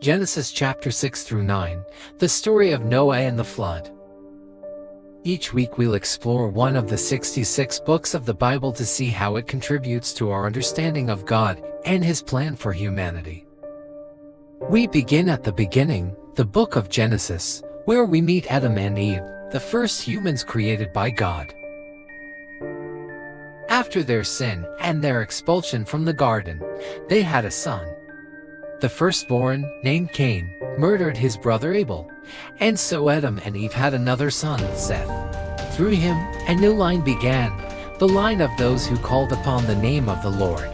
Genesis chapter 6 through 9, the story of Noah and the flood. Each week we'll explore one of the 66 books of the Bible to see how it contributes to our understanding of God and His plan for humanity. We begin at the beginning, the book of Genesis, where we meet Adam and Eve, the first humans created by God. After their sin and their expulsion from the garden, they had a son. The firstborn, named Cain, murdered his brother Abel, and so Adam and Eve had another son, Seth. Through him, a new line began, the line of those who called upon the name of the Lord.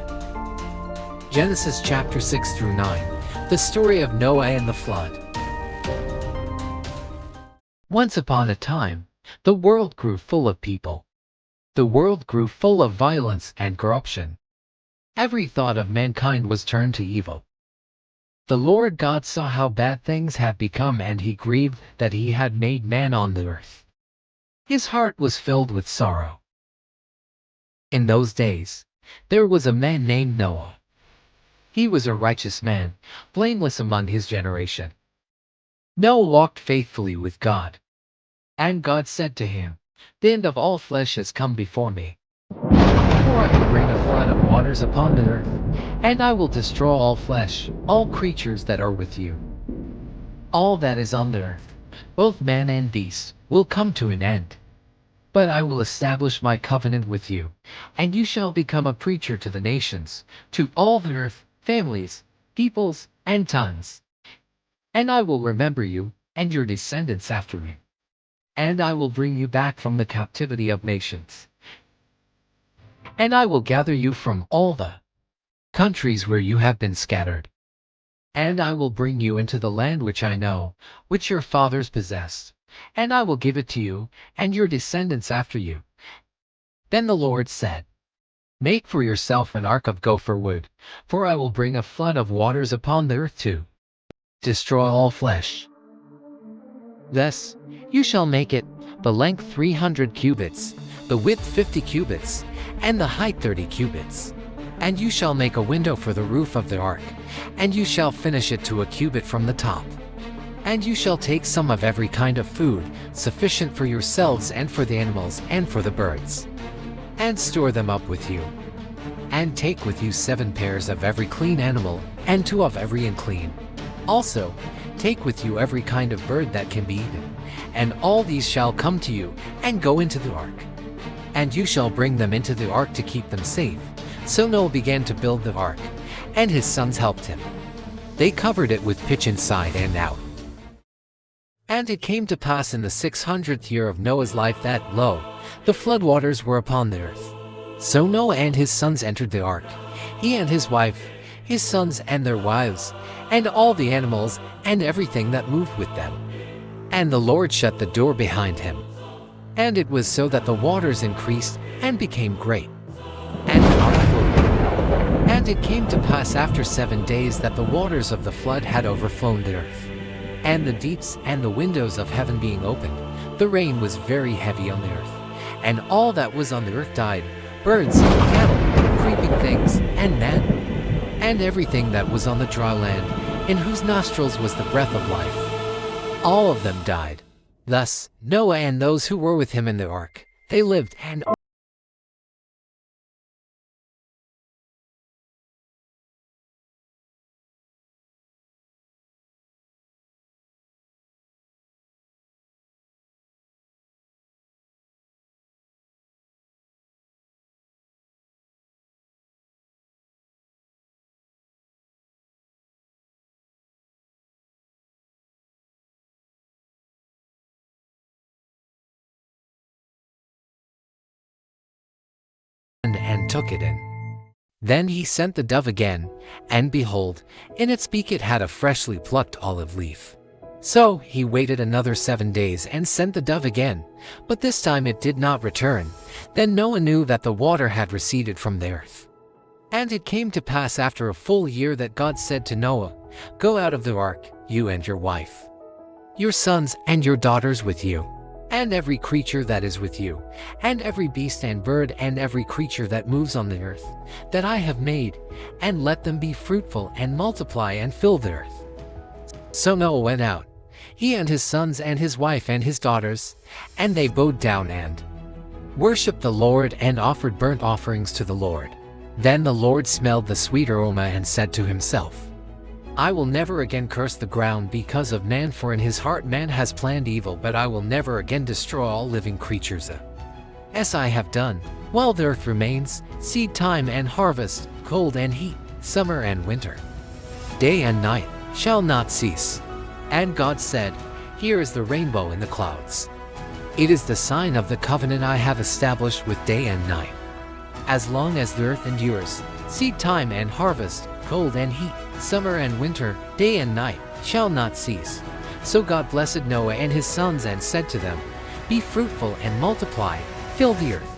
Genesis chapter 6 through 9, the story of Noah and the flood. Once upon a time, the world grew full of people. The world grew full of violence and corruption. Every thought of mankind was turned to evil. The Lord God saw how bad things had become, and He grieved that He had made man on the earth. His heart was filled with sorrow. In those days, there was a man named Noah. He was a righteous man, blameless among his generation. Noah walked faithfully with God. And God said to him, "The end of all flesh has come before me. For I will bring a flood of waters upon the earth, and I will destroy all flesh, all creatures that are with you. All that is on the earth, both man and beast, will come to an end. But I will establish my covenant with you, and you shall become a preacher to the nations, to all the earth, families, peoples, and tongues. And I will remember you, and your descendants after you. And I will bring you back from the captivity of nations. And I will gather you from all the countries where you have been scattered. And I will bring you into the land which I know, which your fathers possessed. And I will give it to you, and your descendants after you." Then the Lord said, "Make for yourself an ark of gopher wood, for I will bring a flood of waters upon the earth to destroy all flesh. Thus you shall make it, the length 300 cubits, the width 50 cubits, and the height 30 cubits. And you shall make a window for the roof of the ark, and you shall finish it to a cubit from the top. And you shall take some of every kind of food, sufficient for yourselves and for the animals and for the birds, and store them up with you. And take with you 7 pairs of every clean animal, and 2 of every unclean. Also, take with you every kind of bird that can be eaten, and all these shall come to you, and go into the ark. And you shall bring them into the ark to keep them safe." So Noah began to build the ark, and his sons helped him. They covered it with pitch inside and out. And it came to pass in the 600th year of Noah's life that, lo, the floodwaters were upon the earth. So Noah and his sons entered the ark, he and his wife, his sons and their wives, and all the animals and everything that moved with them. And the Lord shut the door behind him. And it was so that the waters increased and became great. And the ark floated. And it came to pass after 7 days that the waters of the flood had overflown the earth. And the deeps and the windows of heaven being opened, the rain was very heavy on the earth. And all that was on the earth died, birds, cattle, creeping things, and man, and everything that was on the dry land, in whose nostrils was the breath of life. All of them died. Thus Noah and those who were with him in the ark, they lived and took it in. Then he sent the dove again, and behold, in its beak it had a freshly plucked olive leaf. So he waited another 7 days and sent the dove again, but this time it did not return. Then Noah knew that the water had receded from the earth. And it came to pass after a full year that God said to Noah, "Go out of the ark, you and your wife, your sons and your daughters with you, and every creature that is with you, and every beast and bird and every creature that moves on the earth, that I have made, and let them be fruitful and multiply and fill the earth. So Noah went out, he and his sons and his wife and his daughters, and they bowed down and worshipped the Lord and offered burnt offerings to the Lord. Then the Lord smelled the sweet aroma and said to himself, I will never again curse the ground because of man, for in his heart man has planned evil, but I will never again destroy all living creatures as I have done, while the earth remains, seed time and harvest, cold and heat, summer and winter. Day and night shall not cease. And God said, Here is the rainbow in the clouds. It is the sign of the covenant I have established with day and night. As long as the earth endures, seed time and harvest, cold and heat, summer and winter, day and night, shall not cease. So God blessed Noah and his sons and said to them, Be fruitful and multiply, fill the earth.